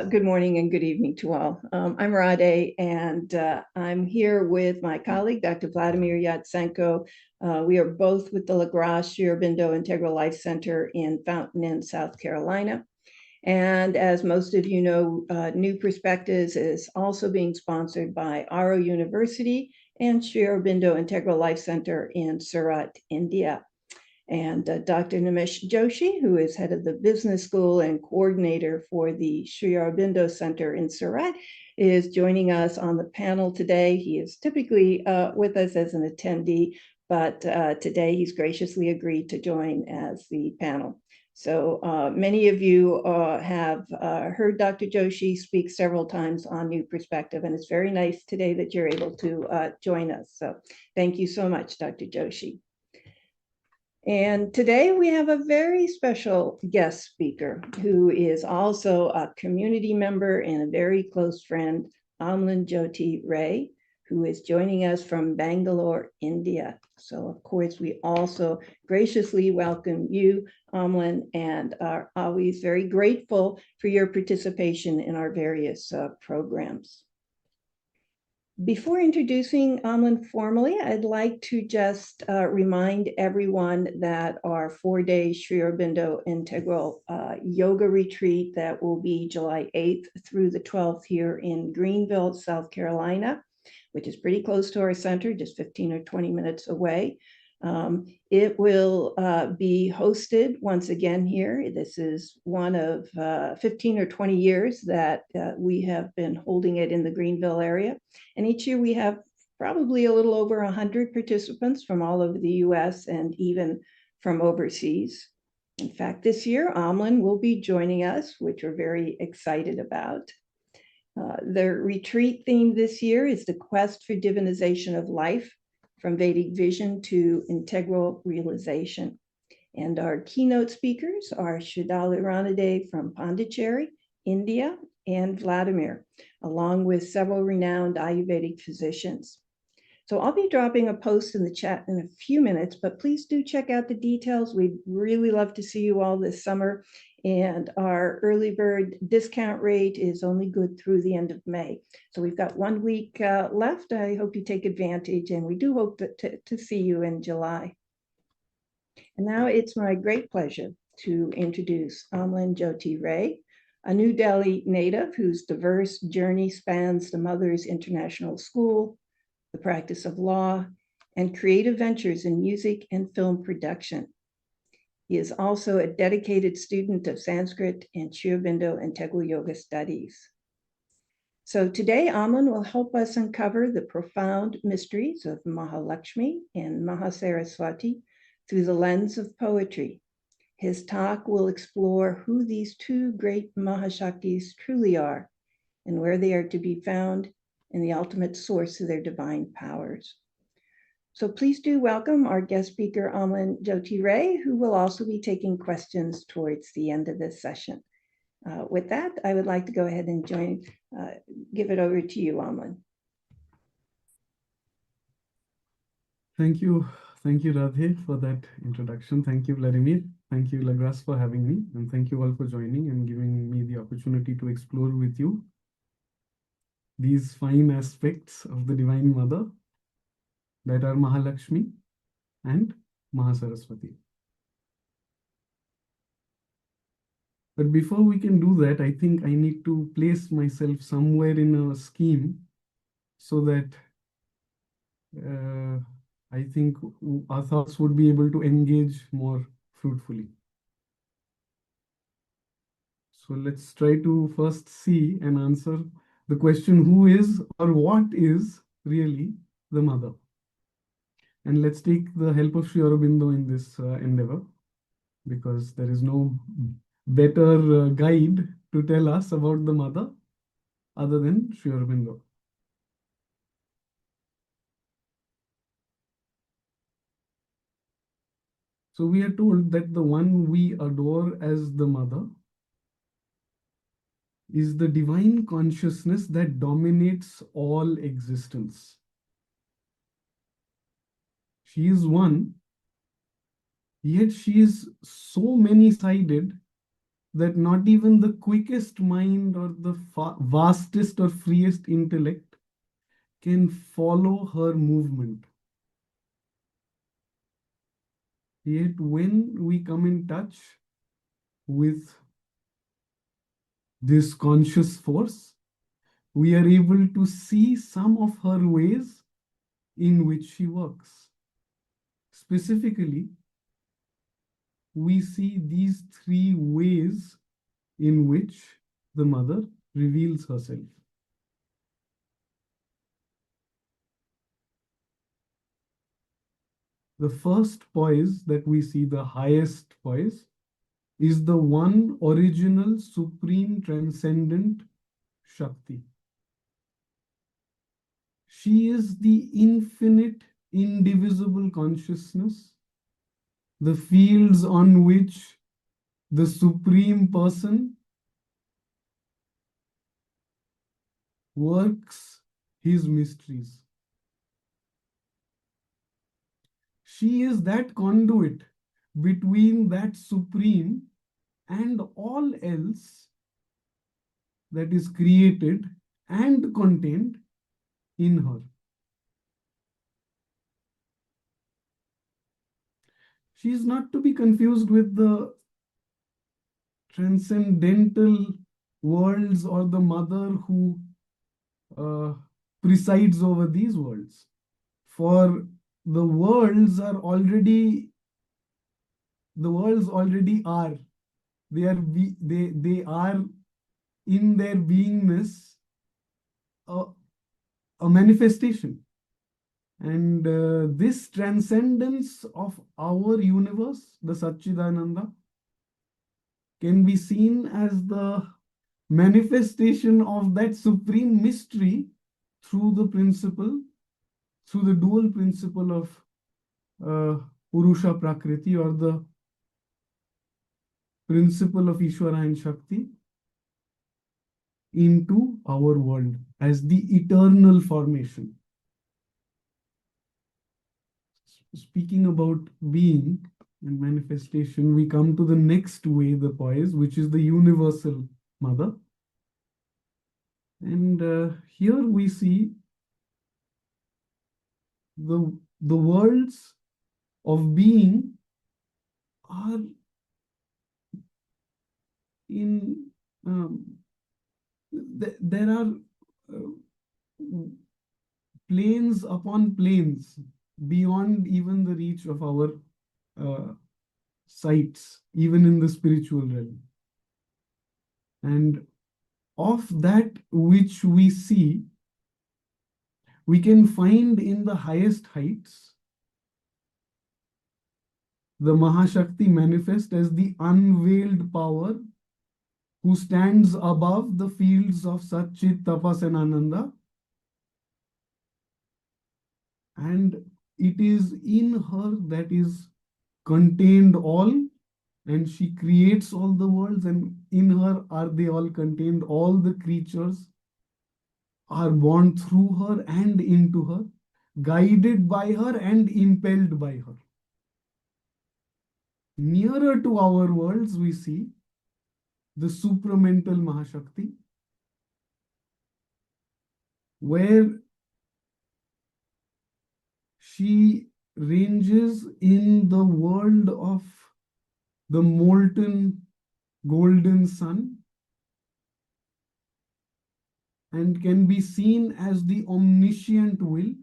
Good morning and good evening to all. I'm Rade, and I'm here with my colleague, Dr. Vladimir Yatsenko. We are both with the LaGrosse Sri Aurobindo Integral Life Center in Fountain Inn, South Carolina. And as most of you know, New Perspectives is also being sponsored by Aro University and Sri Aurobindo Integral Life Center in Surat, India. And Dr. Nimish Joshi, who is head of the business school and coordinator for the Sri Aurobindo Center in Surat, is joining us on the panel today. He is typically with us as an attendee, but today he's graciously agreed to join as the panel. So many of you have heard Dr. Joshi speak several times on New Perspective, and it's very nice today that you're able to join us. So thank you so much, Dr. Joshi. And today we have a very special guest speaker who is also a community member and a very close friend, Amlan Jyoti Ray, who is joining us from Bangalore, India. So of course, we also graciously welcome you, Amlan, and are always very grateful for your participation in our various programs. Before introducing Amlan formally, I'd like to just remind everyone that our 4-day Sri Aurobindo Integral Yoga Retreat that will be July 8th through the 12th here in Greenville, South Carolina, which is pretty close to our center, just 15 or 20 minutes away. It will be hosted once again here. This is one of 15 or 20 years that we have been holding it in the Greenville area. And each year we have probably a little over 100 participants from all over the US and even from overseas. In fact, this year, Amlan will be joining us, which we're very excited about. The retreat theme this year is the quest for divinization of life, from Vedic vision to integral realization. And our keynote speakers are Shridhar Ranade from Pondicherry, India, and Vladimir, along with several renowned Ayurvedic physicians. So I'll be dropping a post in the chat in a few minutes, but please do check out the details. We'd really love to see you all this summer. And our early bird discount rate is only good through the end of May. So we've got 1 week left. I hope you take advantage, and we do hope to see you in July. And now it's my great pleasure to introduce Amlan Jyoti Ray, a New Delhi native whose diverse journey spans the Mothers International School, the practice of law, and creative ventures in music and film production. He is also a dedicated student of Sanskrit and Sri Aurobindo Integral Yoga Studies. So today, Amlan will help us uncover the profound mysteries of Mahalakshmi and Mahasaraswati through the lens of poetry. His talk will explore who these two great Mahashaktis truly are and where they are to be found in the ultimate source of their divine powers. So please do welcome our guest speaker, Amlan Jyoti Ray, who will also be taking questions towards the end of this session. With that, I would like to go ahead and give it over to you, Amlan. Thank you, Radhe, for that introduction. Thank you, Vladimir. Thank you, LaGrosse, for having me. And thank you all for joining and giving me the opportunity to explore with you these fine aspects of the Divine Mother that are Mahalakshmi and Mahasaraswati. But before we can do that, I think I need to place myself somewhere in a scheme so that I think our thoughts would be able to engage more fruitfully. So let's try to first see and answer the question, who is or what is really the mother? And let's take the help of Sri Aurobindo in this endeavor, because there is no better guide to tell us about the mother other than Sri Aurobindo. So we are told that the one we adore as the mother is the divine consciousness that dominates all existence. She is one, yet she is so many-sided that not even the quickest mind or the vastest or freest intellect can follow her movement. Yet when we come in touch with this conscious force, we are able to see some of her ways in which she works. Specifically, we see these three ways in which the mother reveals herself. The first poise that we see, the highest poise, is the one original, supreme, transcendent Shakti. She is the infinite, indivisible consciousness, the fields on which the Supreme Person works his mysteries. She is that conduit between that Supreme and all else that is created and contained in her. She is not to be confused with the transcendental worlds or the mother who presides over these worlds. For the worlds already are. They are in their beingness a manifestation. And this transcendence of our universe, the Satchidananda, can be seen as the manifestation of that supreme mystery through the dual principle of Purusha Prakriti, or the principle of Ishvara and Shakti, into our world as the eternal formation. Speaking about being and manifestation, we come to the next way, the poise, which is the universal mother. And here we see the worlds of being are in there are planes upon planes beyond even the reach of our sights, even in the spiritual realm. And of that which we see, we can find in the highest heights the Mahashakti manifest as the unveiled power who stands above the fields of Satchit, Tapas and Ananda. And it is in her that is contained all, and she creates all the worlds, and in her are they all contained. All the creatures are born through her and into her, guided by her and impelled by her. Nearer to our worlds, we see the supramental Mahashakti, where she ranges in the world of the molten golden sun and can be seen as the omniscient will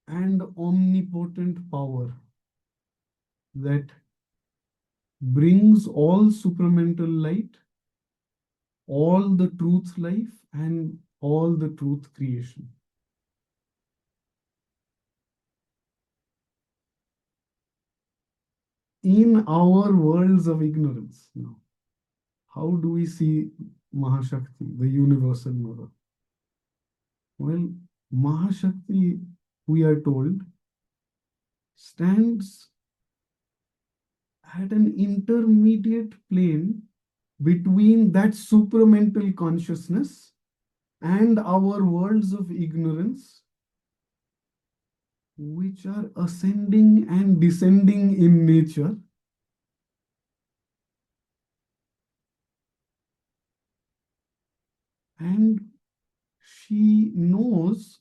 and omnipotent power that brings all supramental light, all the truth life, and all the truth creation. In our worlds of ignorance now, how do we see Mahashakti, the universal mother? Well, Mahashakti, we are told, stands at an intermediate plane between that supramental consciousness and our worlds of ignorance, which are ascending and descending in nature, and she knows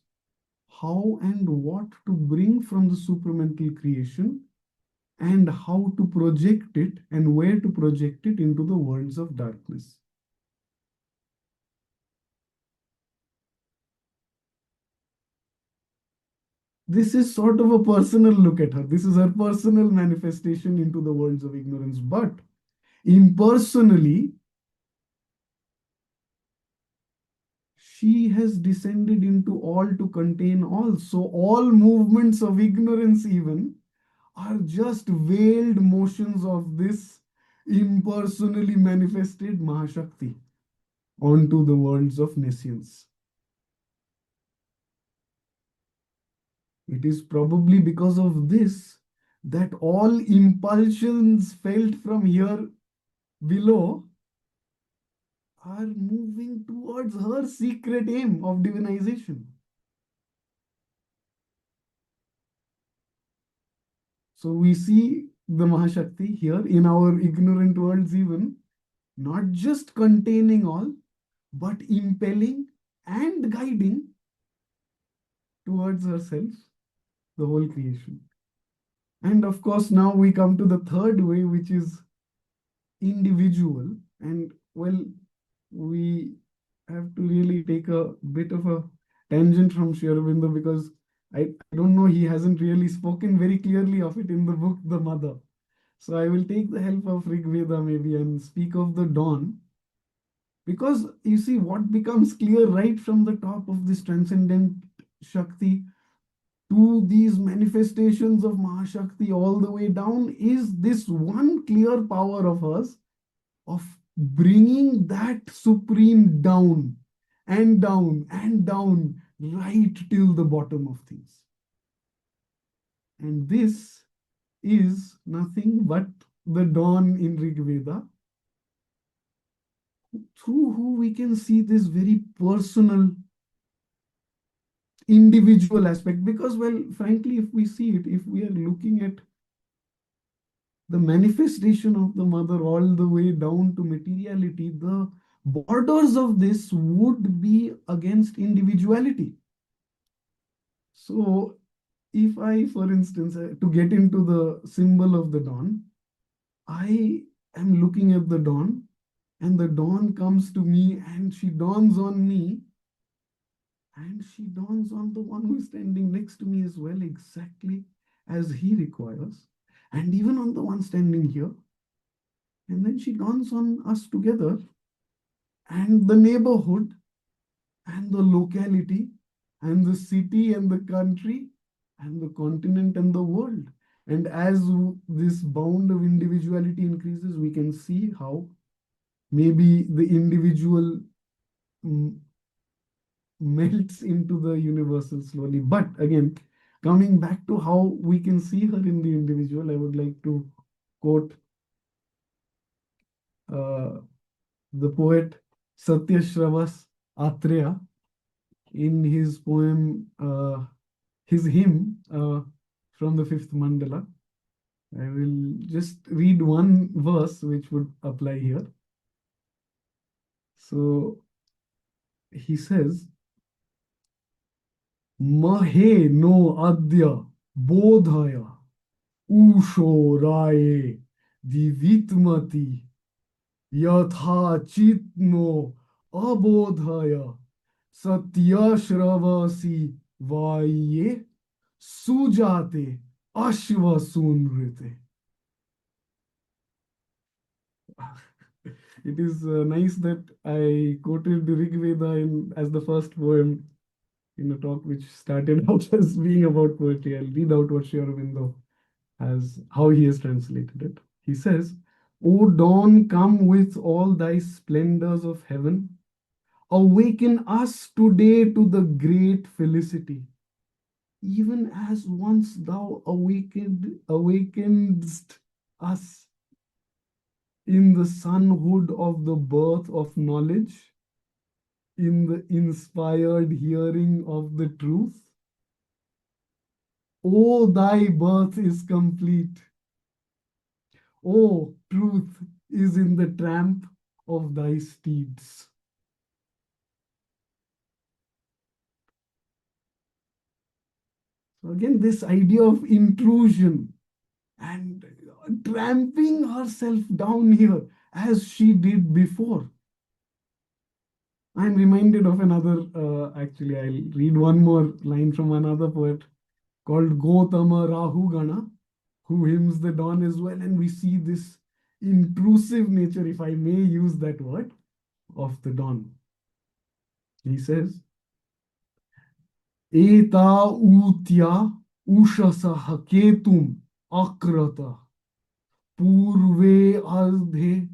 how and what to bring from the supramental creation and how to project it and where to project it into the worlds of darkness. This is sort of a personal look at her. This is her personal manifestation into the worlds of ignorance. But impersonally, she has descended into all to contain all. So all movements of ignorance even are just veiled motions of this impersonally manifested Mahashakti onto the worlds of nescience. It is probably because of this that all impulsions felt from here below are moving towards her secret aim of divinization. So we see the Mahashakti here in our ignorant worlds, even not just containing all, but impelling and guiding towards herself the whole creation. And of course, now we come to the third way, which is individual. And well, we have to really take a bit of a tangent from Sri Aurobindo because I don't know, he hasn't really spoken very clearly of it in the book, The Mother. So I will take the help of Rig Veda maybe and speak of the dawn. Because you see, what becomes clear right from the top of this transcendent Shakti to these manifestations of Mahashakti all the way down is this one clear power of hers of bringing that supreme down and down and down right till the bottom of things. And this is nothing but the dawn in Rig Veda, through who we can see this very personal, individual aspect. Because, well, frankly, if we see it, if we are looking at the manifestation of the mother all the way down to materiality, the borders of this would be against individuality. So, if I, for instance, to get into the symbol of the dawn, I am looking at the dawn, and the dawn comes to me, and she dawns on me, and she dawns on the one who is standing next to me as well, exactly as he requires, and even on the one standing here. And then she dawns on us together, and the neighborhood, and the locality, and the city, and the country, and the continent, and the world. And as this bound of individuality increases, we can see how maybe the individual melts into the universal slowly. But again, coming back to how we can see her in the individual, I would like to quote the poet Satyashravas Atreya in his poem, his hymn from the fifth mandala. I will just read one verse which would apply here. So he says, Mahe no adya bodhaya usho raye divitmati yatha chitno abodhaya satyashravasi vaye sujate ashvasunrite. It is nice that I quoted the Rig Veda as the first poem in a talk which started out as being about poetry. I'll read out what Sri Aurobindo has, how he has translated it. He says, O dawn, come with all thy splendors of heaven. Awaken us today to the great felicity, even as once thou awakenedst us in the sonhood of the birth of knowledge, in the inspired hearing of the truth. O thy birth is complete. O truth is in the tramp of thy steeds. So again, this idea of intrusion and tramping herself down here as she did before. I'm reminded of another, actually, I'll read one more line from another poet called Gotama Rahugana, who hymns the dawn as well. And we see this intrusive nature, if I may use that word, of the dawn. He says, Eta utya ushasa haketum akrata purve aldhe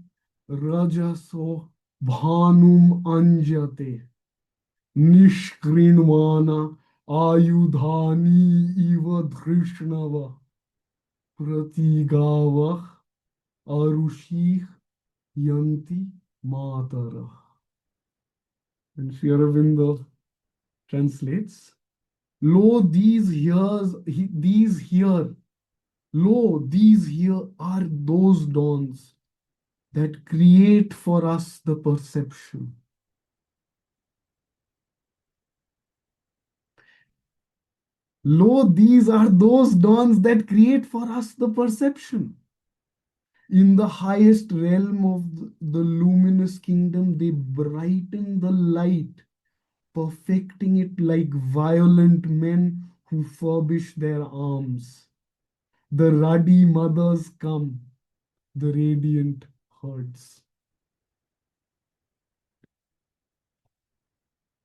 rajaso bhanum anjate nishkrinvana ayudhani iva drishnava pratigavah arushih yanti matara. And Sri Aurobindo translates, Lo, these here are those dawns that create for us the perception. Lo, these are those dawns that create for us the perception. In the highest realm of the luminous kingdom, they brighten the light, perfecting it like violent men who furbish their arms. The ruddy mothers come, the radiant herds.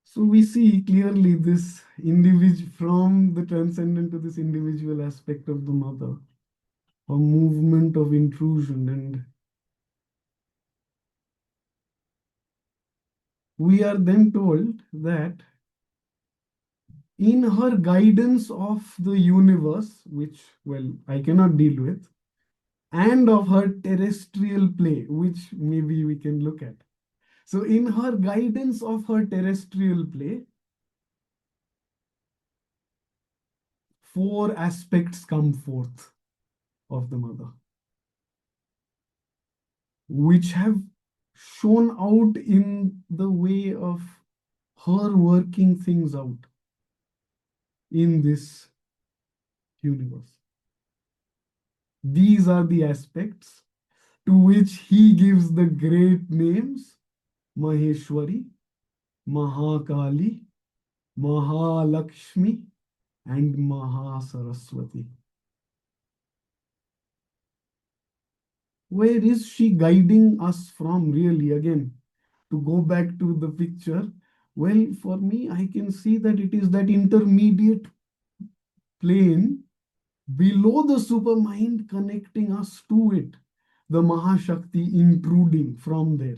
So we see clearly this individual, from the transcendent to this individual aspect of the mother, a movement of intrusion. And we are then told that in her guidance of the universe, which, well, I cannot deal with, and of her terrestrial play, which maybe we can look at. So in her guidance of her terrestrial play, four aspects come forth of the mother, which have shown out in the way of her working things out in this universe. These are the aspects to which he gives the great names Maheshwari, Mahakali, Mahalakshmi, and Mahasaraswati. Where is she guiding us from, really? Again, to go back to the picture, well, for me, I can see that it is that intermediate plane below the supermind connecting us to it, the Mahashakti intruding from there.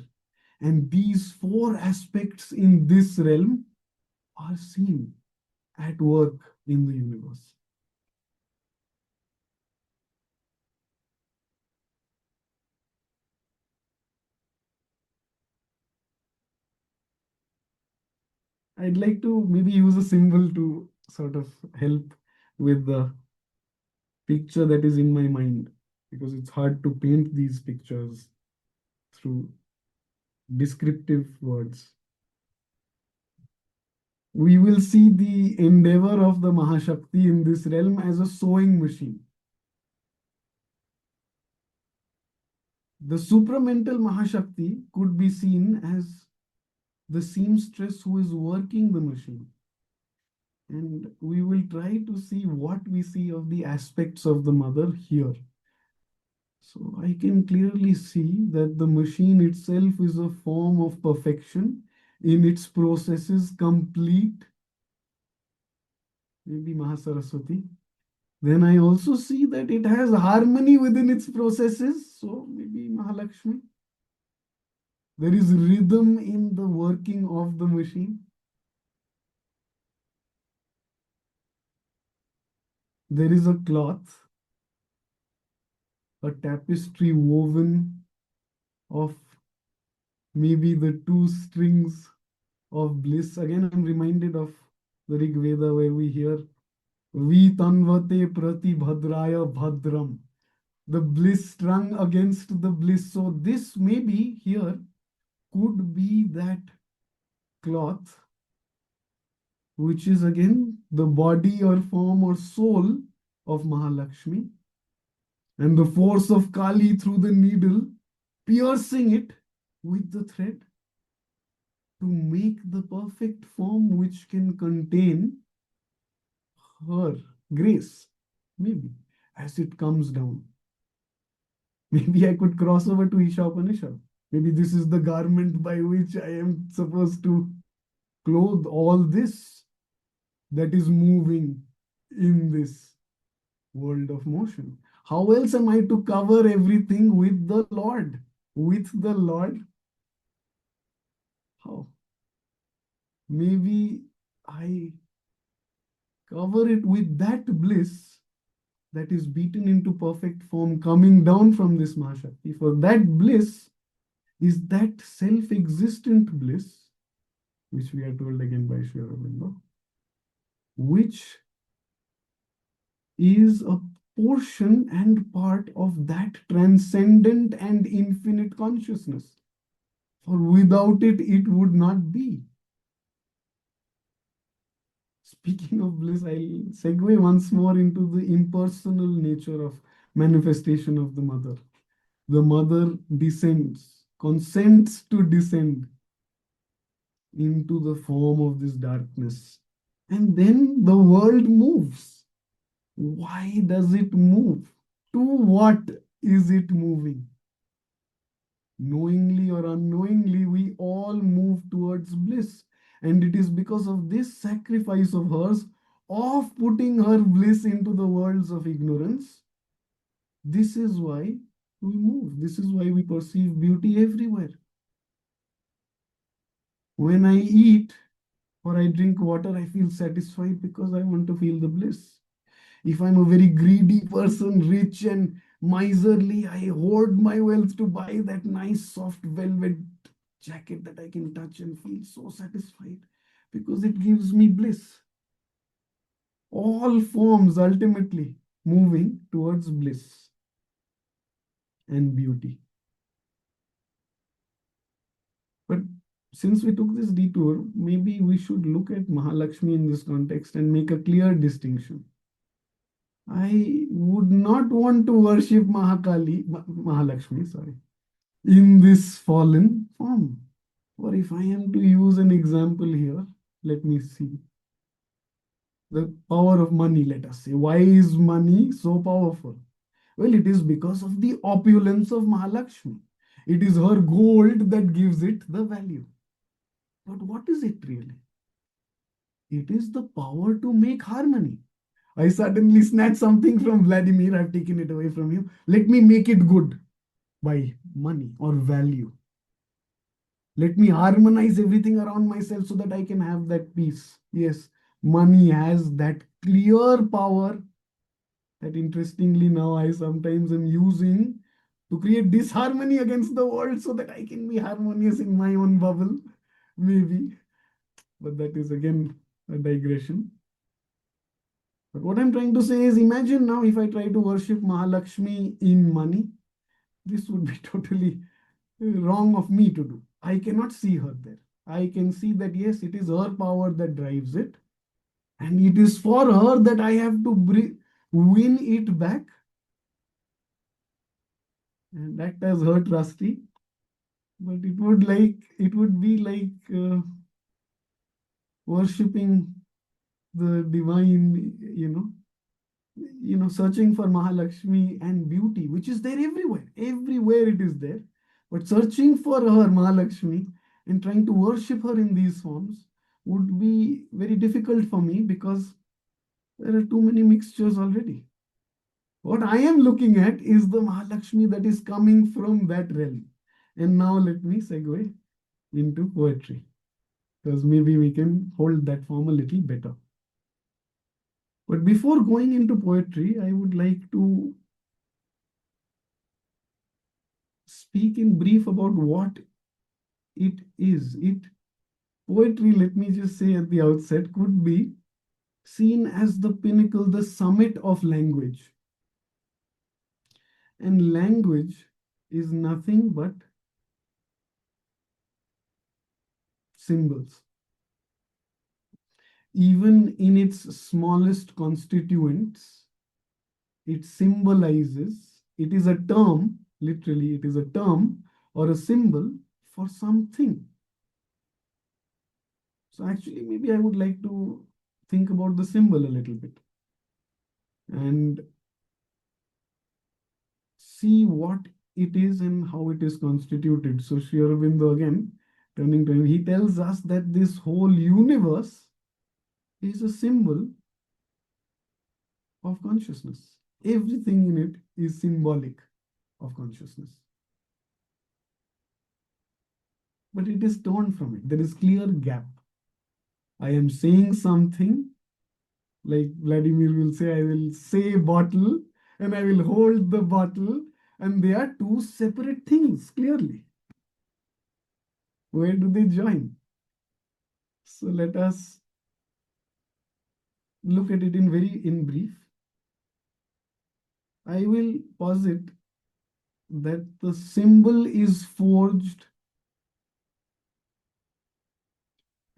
And these four aspects in this realm are seen at work in the universe. I'd like to maybe use a symbol to sort of help with the picture that is in my mind, because it's hard to paint these pictures through descriptive words. We will see the endeavor of the Mahashakti in this realm as a sewing machine. The supramental Mahashakti could be seen as the seamstress who is working the machine. And we will try to see what we see of the aspects of the mother here. So I can clearly see that the machine itself is a form of perfection in its processes, complete, maybe Mahasaraswati. Then I also see that it has harmony within its processes, so maybe Mahalakshmi. There is rhythm in the working of the machine. There is a cloth, a tapestry woven of maybe the two strings of bliss. Again, I'm reminded of the Rig Veda where we hear Vi tanvate prati bhadraya bhadram, the bliss strung against the bliss. So this maybe here could be that cloth which is again the body or form or soul of Mahalakshmi, and the force of Kali through the needle, piercing it with the thread to make the perfect form which can contain her grace, maybe as it comes down. Maybe I could cross over to Isha Upanishad. Maybe this is the garment by which I am supposed to clothe all this that is moving in this world of motion. How else am I to cover everything with the Lord? With the Lord? How? Maybe I cover it with that bliss that is beaten into perfect form coming down from this Mahashakti. For that bliss is that self-existent bliss, which we are told again by Sri Aurobindo, which is a portion and part of that transcendent and infinite consciousness. For without it, it would not be. Speaking of bliss, I'll segue once more into the impersonal nature of manifestation of the mother. The mother descends, consents to descend into the form of this darkness. And then the world moves. Why does it move? To what is it moving? Knowingly or unknowingly, we all move towards bliss. And it is because of this sacrifice of hers, of putting her bliss into the worlds of ignorance. This is why we move. This is why we perceive beauty everywhere. When I eat or I drink water, I feel satisfied because I want to feel the bliss. If I'm a very greedy person, rich and miserly, I hoard my wealth to buy that nice soft velvet jacket that I can touch and feel so satisfied because it gives me bliss. All forms ultimately moving towards bliss and beauty. But since we took this detour, maybe we should look at Mahalakshmi in this context and make a clear distinction. I would not want to worship Mahalakshmi, sorry, in this fallen form. Or if I am to use an example here, let me see. The power of money, let us say. Why is money so powerful? Well, it is because of the opulence of Mahalakshmi. It is her gold that gives it the value. But what is it really? It is the power to make harmony. I suddenly snatch something from Vladimir, I've taken it away from you. Let me make it good by money or value. Let me harmonize everything around myself so that I can have that peace. Yes, money has that clear power that interestingly now I sometimes am using to create disharmony against the world so that I can be harmonious in my own bubble, maybe. But that is again a digression. But what I'm trying to say is imagine now if I try to worship Mahalakshmi in money, this would be totally wrong of me to do. I cannot see her there. I can see that yes, it is her power that drives it. And it is for her that I have to win it back. And that has hurt Rusty. But it would be like worshipping the divine, searching for Mahalakshmi and beauty, which is there everywhere. Everywhere it is there. But searching for her, Mahalakshmi, and trying to worship her in these forms would be very difficult for me because there are too many mixtures already. What I am looking at is the Mahalakshmi that is coming from that realm. And now let me segue into poetry, because maybe we can hold that form a little better. But before going into poetry, I would like to speak in brief about what it is. Poetry, let me just say at the outset, could be seen as the pinnacle, the summit of language. And language is nothing but symbols. even in its smallest constituents, it symbolizes, it is a term, literally, it is a term or a symbol for something. So actually, maybe I would like to think about the symbol a little bit and see what it is and how it is constituted. So Sri Aurobindo again, turning to him, he tells us that this whole universe is a symbol of consciousness. Everything in it is symbolic of consciousness. But it is torn from it. There is clear gap. I am saying something, like Vladimir will say, I will say bottle and I will hold the bottle, and they are two separate things, clearly. Where do they join? So let us look at it in brief. I will posit that the symbol is forged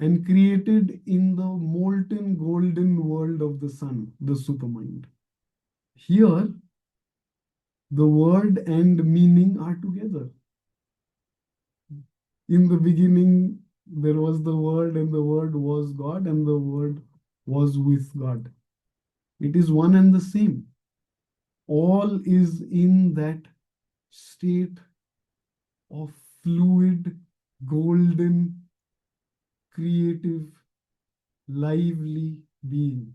and created in the molten golden world of the sun, the supermind. Here, the word and meaning are together. In the beginning, there was the word, and the word was God, and the word was with God. It is one and the same. All is in that state of fluid, golden, creative, lively being.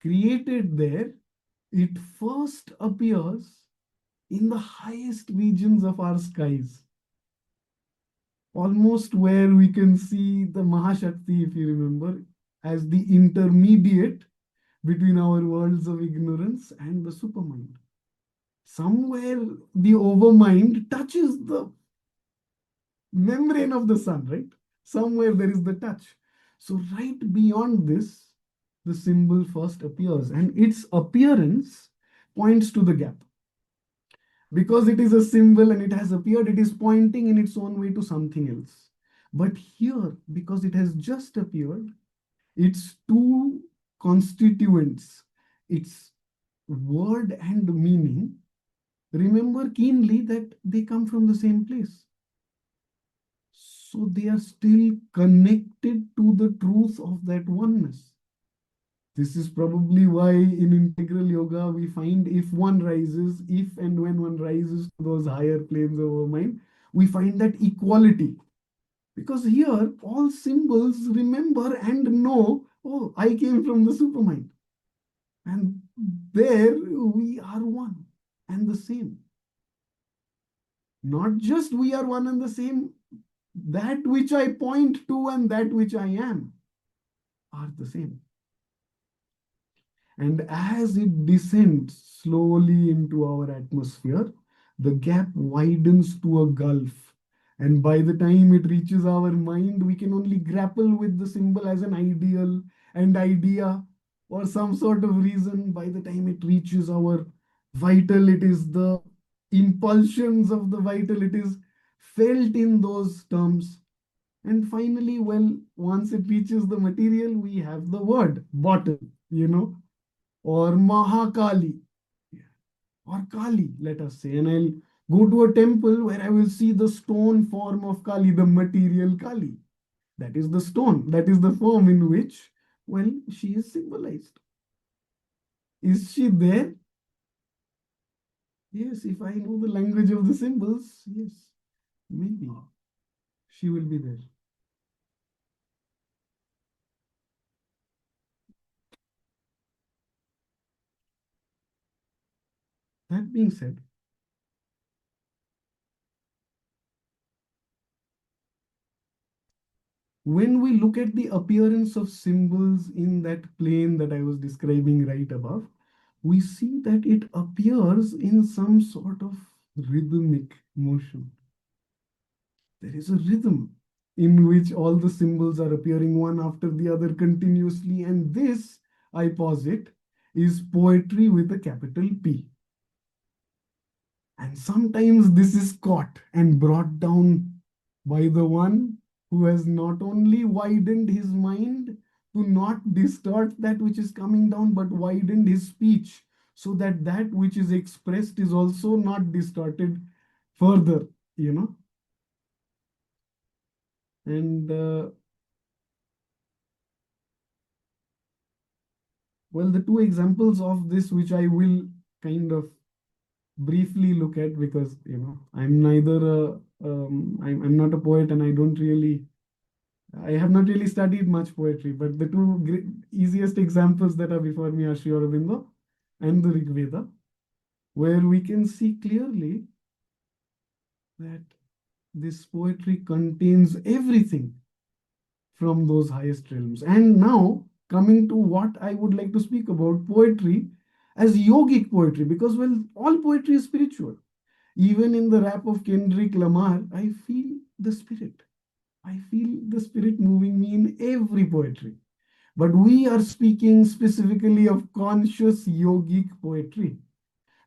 Created there, it first appears in the highest regions of our skies, almost where we can see the Mahashakti, if you remember, as the intermediate between our worlds of ignorance and the supermind. Somewhere the overmind touches the membrane of the sun, right? Somewhere there is the touch. So right beyond this, the symbol first appears, and its appearance points to the gap. Because it is a symbol and it has appeared, it is pointing in its own way to something else. But here, because it has just appeared, its two constituents, its word and meaning, remember keenly that they come from the same place. So they are still connected to the truth of that oneness. This is probably why in integral yoga we find if one rises, if and when one rises to those higher planes of our mind, we find that equality. Because here all symbols remember and know, oh, I came from the supermind. And there we are one and the same. Not just we are one and the same, that which I point to and that which I am are the same. And as it descends slowly into our atmosphere, the gap widens to a gulf. And by the time it reaches our mind, we can only grapple with the symbol as an ideal and idea or some sort of reason. By the time it reaches our vital, it is the impulsions of the vital, it is felt in those terms. And finally, well, once it reaches the material, we have the word bottle, or Mahakali, or Kali, let us say. And I'll go to a temple where I will see the stone form of Kali, the material Kali. That is the stone, that is the form in which, well, she is symbolized. Is she there? Yes, if I know the language of the symbols, yes, maybe she will be there. That being said, when we look at the appearance of symbols in that plane that I was describing right above, we see that it appears in some sort of rhythmic motion. There is a rhythm in which all the symbols are appearing one after the other continuously, and this, I posit, is poetry with a capital P. And sometimes this is caught and brought down by the one who has not only widened his mind to not distort that which is coming down, but widened his speech so that that which is expressed is also not distorted further, you know. And well, the two examples of this, which I will kind of briefly look at, because I'm neither I'm not a poet, and I have not really studied much poetry, but the two easiest examples that are before me are Sri Aurobindo and the Rig Veda, where we can see clearly that this poetry contains everything from those highest realms. And now, coming to what I would like to speak about, poetry as yogic poetry, because, well, all poetry is spiritual. Even in the rap of Kendrick Lamar, I feel the spirit. I feel the spirit moving me in every poetry. But we are speaking specifically of conscious yogic poetry,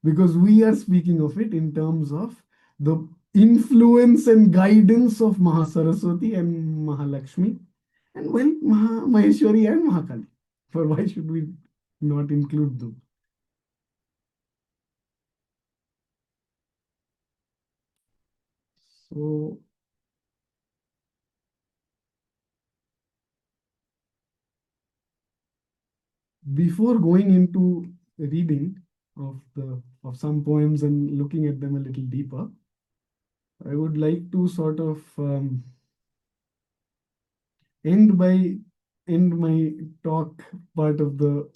because we are speaking of it in terms of the influence and guidance of Mahasaraswati and Mahalakshmi, and, well, Maheshwari and Mahakali. For why should we not include them? So, before going into reading of some poems and looking at them a little deeper, I would like to sort of end by end my talk part of the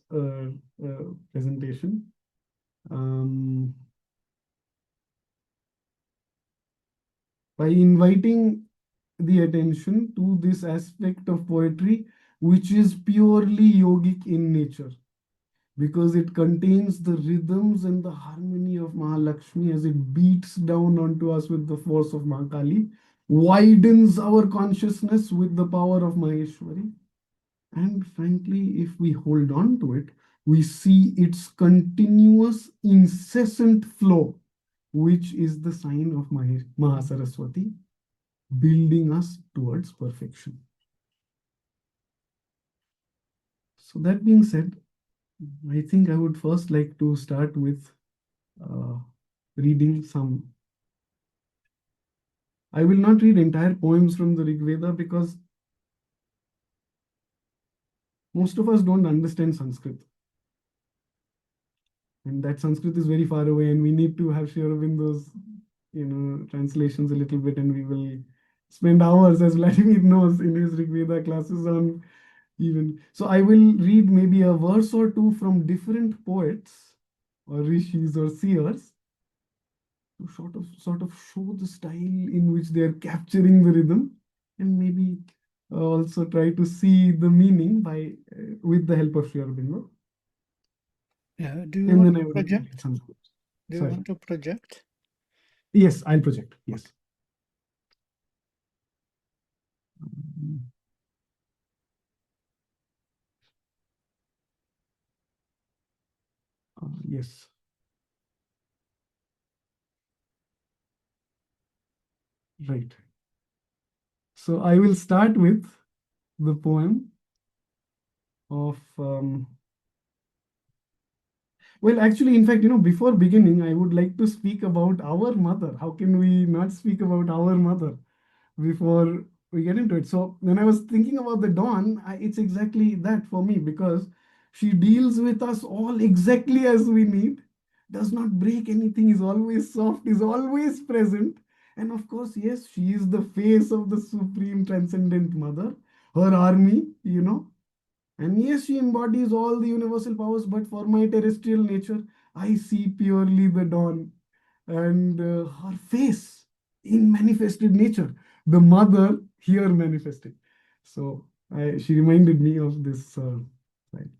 presentation um, by inviting the attention to this aspect of poetry which is purely yogic in nature, because it contains the rhythms and the harmony of Mahalakshmi as it beats down onto us with the force of Mahakali, widens our consciousness with the power of Maheshwari. And frankly, if we hold on to it, we see its continuous, incessant flow, which is the sign of Mahasaraswati, building us towards perfection. So, that being said, I think I would first like to start with uh, reading some. I will not read entire poems from the Rig Veda, because most of us don't understand Sanskrit. And that Sanskrit is very far away, and we need to have Sri Aurobindo's, translations a little bit, and we will spend hours, as Vladimir knows, in his Rig Veda classes on even. So I will read maybe a verse or two from different poets or rishis or seers to sort of show the style in which they are capturing the rhythm, and maybe also try to see the meaning by with the help of Sri Aurobindo. Yeah, do you And want then I to would project? some. Do you Sorry. want to project? Yes, I'll project. Yes. Yes. Right. So I will start with the poem of well, actually, in fact, before beginning, I would like to speak about our mother. How can we not speak about our mother before we get into it? So when I was thinking about the dawn, it's exactly that for me, because she deals with us all exactly as we need, does not break anything, is always soft, is always present. And of course, yes, she is the face of the supreme transcendent mother, her army, and yes, she embodies all the universal powers, but for my terrestrial nature, I see purely the dawn and her face in manifested nature, the mother here manifested. So she reminded me of this, like,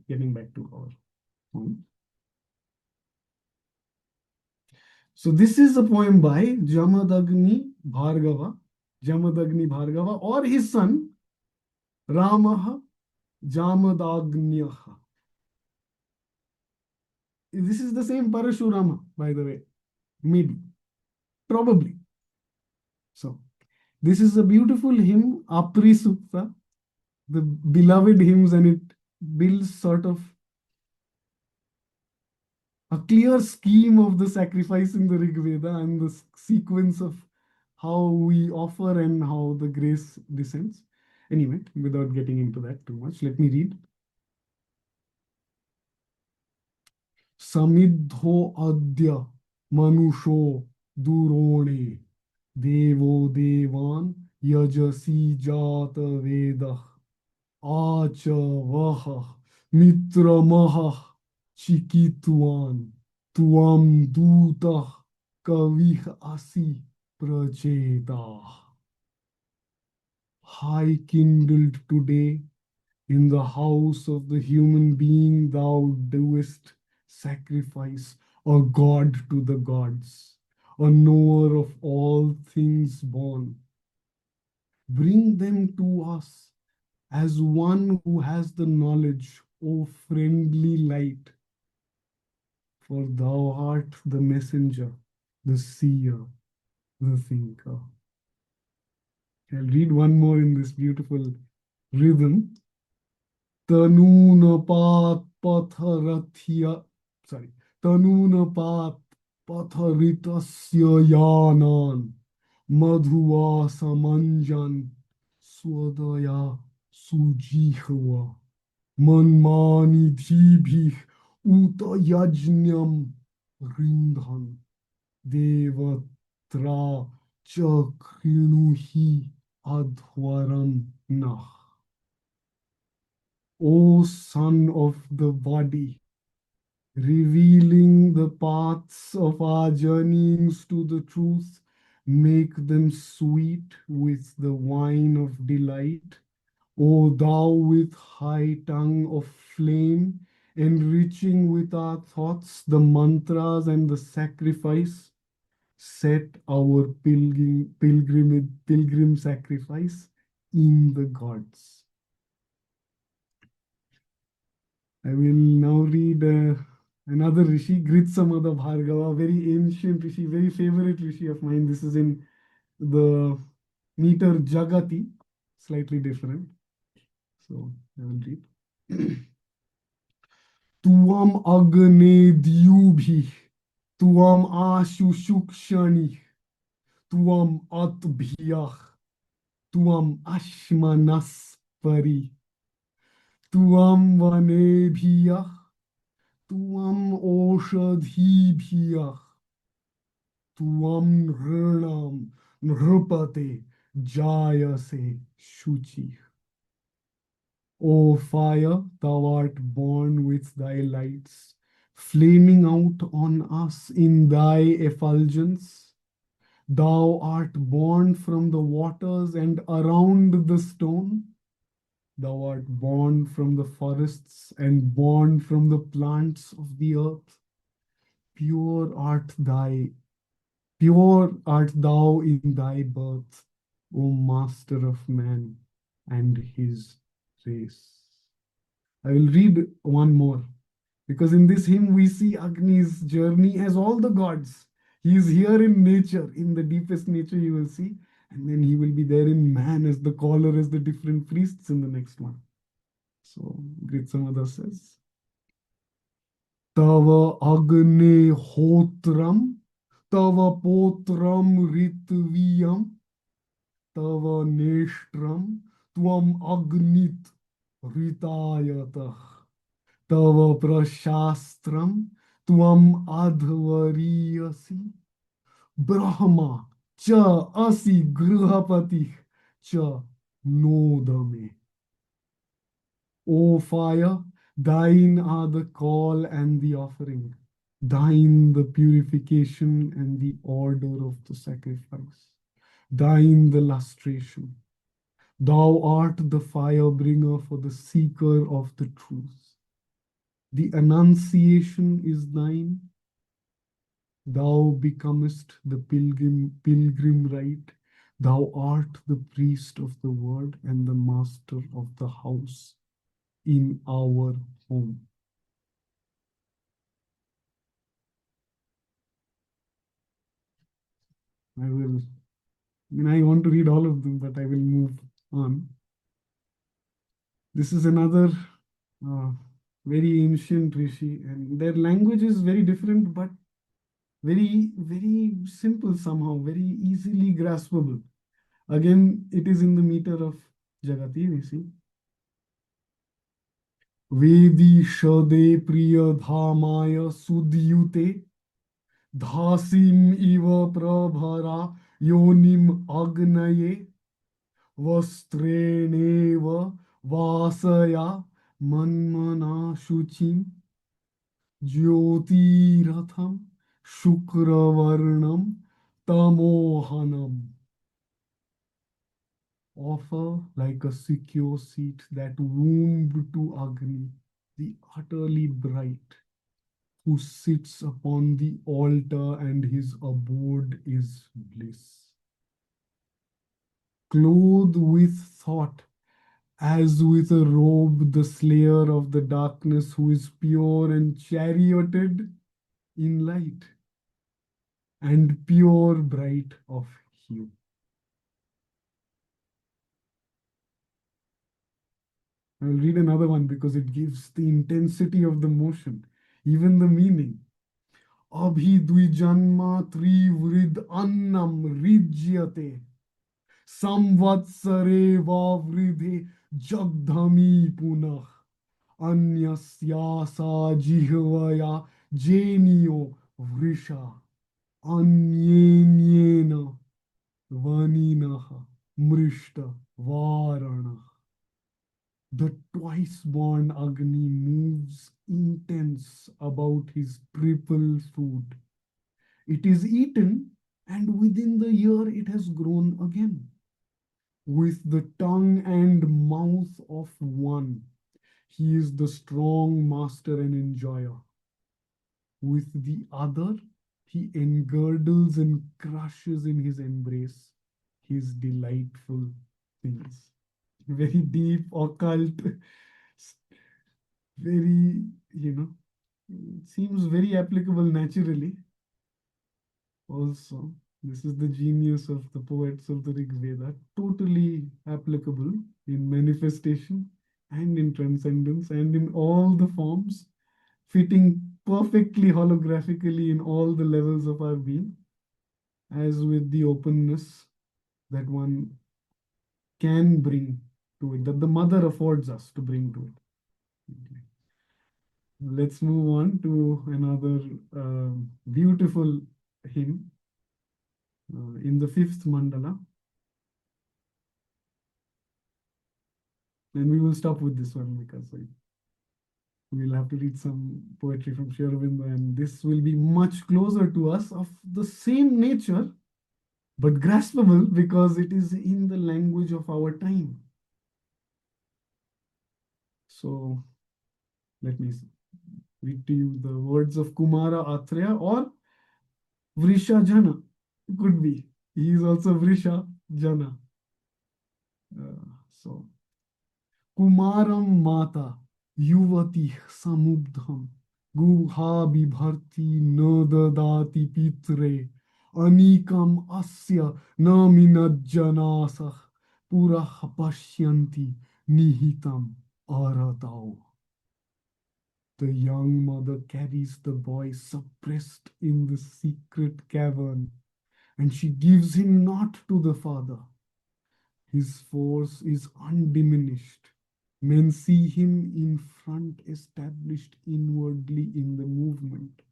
getting back to our home. So this is a poem by Jamadagni Bhargava, or his son, Ramaha Jamadagnyah. This is the same Parashurama, by the way. Maybe. Probably. So, This is a beautiful hymn, Apri Sukta, the beloved hymns, and it builds sort of a clear scheme of the sacrifice in the Rig Veda and the sequence of how we offer and how the grace descends. Anyway, without getting into that too much, let me read. Samidho adya manusho durone devo devan yajasi jata vedah acha vaha mitra maha chikitwan tuam duta kavih asi pracheta. High kindled today in the house of the human being, thou doest sacrifice, a god to the gods, a knower of all things born. Bring them to us as one who has the knowledge, O friendly light, for thou art the messenger, the seer, the thinker. I'll read one more in this beautiful rhythm. Tanunapat patharathya, sorry, Tanunapat patharitasya yanan madhuva samanjan swadaya sujihva manmani dhibhih uta yajnyam rindhan devatra chakrinuhi adhwaram nah. O Son of the body, revealing the paths of our journeyings to the truth, make them sweet with the wine of delight. O thou with high tongue of flame, enriching with our thoughts the mantras and the sacrifice, set our pilgrim sacrifice in the gods. I will now read another Rishi, Gritsamada Bhargava, very ancient Rishi, very favorite Rishi of mine. This is in the meter Jagati, slightly different. So I will read. Tuam agne dyubhi, tuam ashu shukshani, tuam atbhyah, tuam ashmanaspari, tuam vanebhyah, tuam oshadhibhyah, tuam nrnam nrpate jayase shuchi. O fire, thou art born with thy lights, flaming out on us in thy effulgence. Thou art born from the waters and around the stone. Thou art born from the forests and born from the plants of the earth. Pure art thou in thy birth, O Master of man and his race. I will read one more, because in this hymn we see Agni's journey as all the gods. He is here in nature, in the deepest nature you will see, and then he will be there in man as the caller, as the different priests in the next one. So Gritsamada says, Tava Agne Hotram, Tava Potram Ritviyam, Tava Neshtram, Tvam Agnit Ritayatah, Tava Prashastram, Tvam Adhvariyasi, Brahma Cha Asi Grihapati Cha Nodame. O fire, thine are the call and the offering, thine the purification and the order of the sacrifice, thine the lustration. Thou art the fire bringer for the seeker of the truth. The annunciation is thine. Thou becomest the pilgrim rite. Thou art the priest of the word and the master of the house in our home. I will I mean, I want to read all of them, but I will move on. This is another uh, very ancient rishi, and their language is very different, but very, very simple somehow, very easily graspable. Again, it is in the meter of Jagati, we see. Vedi Shade Priya Dhamaya Sudyute Dhasim Iva Prabhara Yonim Agnaye Vastreneva Vasaya Manmana Shuchim Jyotiratham Shukravarnam Tamohanam. Offer like a secure seat that wombed to Agni, the utterly bright, who sits upon the altar and his abode is bliss. Clothed with thought, as with a robe, the slayer of the darkness, who is pure and charioted in light, and pure bright of hue. I'll read another one because it gives the intensity of the motion, even the meaning. Abhi dvijanma trivrid annam rijyate samvatsare vavridhe jagdhami punah anyasyasa jihvaya jeniyo vrisha anyenyena vaninaha mrishta varana. The twice-born Agni moves intense about his triple food. It is eaten, and within the year it has grown again. With the tongue and mouth of one, he is the strong master and enjoyer. With the other, he engirdles and crushes in his embrace his delightful things. Very deep, occult, very, it seems very applicable naturally. Also, this is the genius of the poets of the Rig Veda, totally applicable in manifestation and in transcendence and in all the forms, fitting perfectly holographically in all the levels of our being, as with the openness that one can bring to it, that the mother affords us to bring to it. Okay. Let's move on to another beautiful hymn in the fifth mandala. And we will stop with this one because we'll have to read some poetry from Sri Aurobindo, and this will be much closer to us, of the same nature, but graspable because it is in the language of our time. So let me read to you the words of Kumara Atreya or Vrisha Jana. Could be. He is also Vrisha Jana. So Kumaram Mata Yuvati Samubdham Guha Bibharti Nodadati Pitre Anikam Asya Naminajjanasah Purah Pashyanti Nihitam Aratao. The young mother carries the boy suppressed in the secret cavern, and she gives him not to the father. His force is undiminished. Men see him in front, established inwardly in the movement.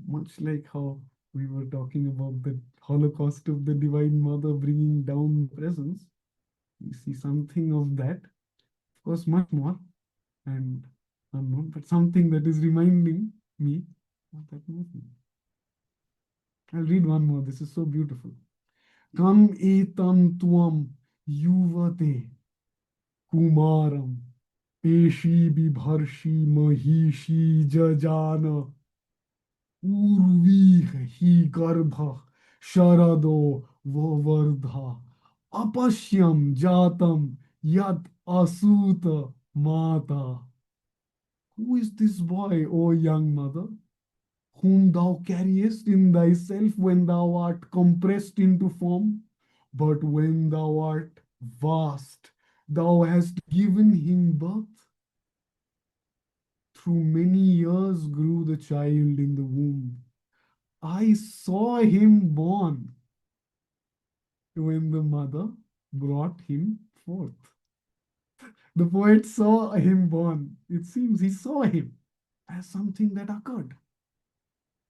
Much like how we were talking about the Holocaust of the Divine Mother bringing down presence, we see something of that. Of course, much more and unknown, but something that is reminding me of that movement. I'll read one more. This is so beautiful. Kam etam tuam yuvate kumaram peshi bibharshi mahishi jajana urvi hi garbha sharado vavardha apashyam jatam yat asuta mata. Who is this boy, O young mother, whom thou carriest in thyself when thou art compressed into form? But when thou art vast, thou hast given him birth. Through many years grew the child in the womb. I saw him born when the mother brought him forth. The poet saw him born. It seems he saw him as something that occurred.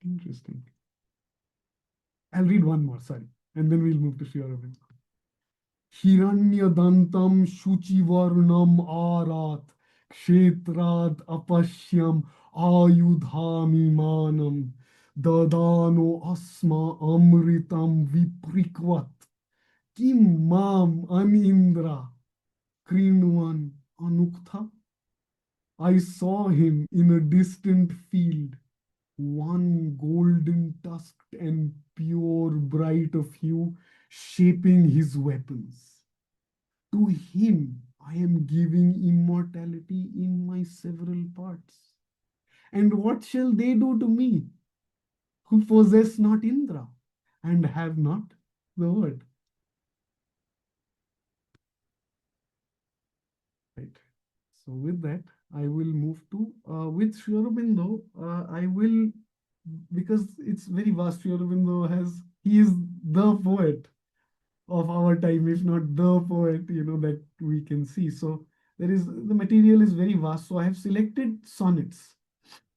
Interesting. I'll read one more, sorry, and then we'll move to Sri Aurobindo. Hiranyadantam Shuchivarnam Arat Kshetrad Apashyam Ayudhami Manam Dadano Asma Amritam Viprikvat Kim Mam Anindra Krinwan Anuktha. I saw him in a distant field, one golden tusked and pure bright of hue, shaping his weapons. To him I am giving immortality in my several parts. And what shall they do to me, who possess not Indra and have not the word? Right. So with that, I will move to with Sri Aurobindo. I will, because it's very vast. Sri Aurobindo he is the poet of our time, if not the poet, that we can see. So the material is very vast. So I have selected sonnets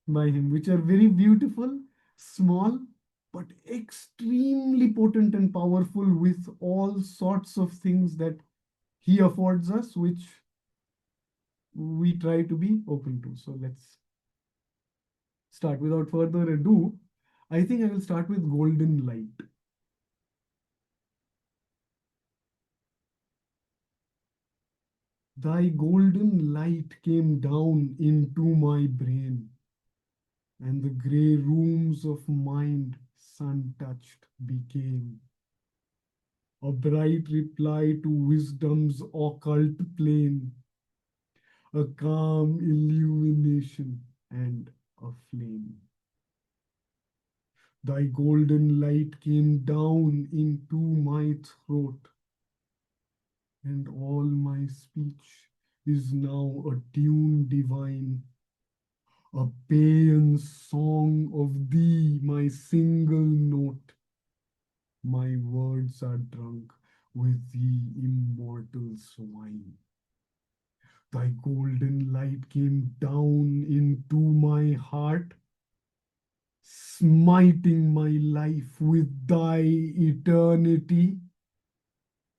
by him, which are very beautiful, small, but extremely potent and powerful with all sorts of things that he affords us, which we try to be open to. So let's start. Without further ado, I think I will start with Golden Light. Thy golden light came down into my brain, and the grey rooms of mind sun-touched became a bright reply to wisdom's occult plane, a calm illumination and a flame. Thy golden light came down into my throat, and all my speech is now a tune divine, a paean song of thee, my single note. My words are drunk with the immortal swine. Thy golden light came down into my heart, smiting my life with thy eternity.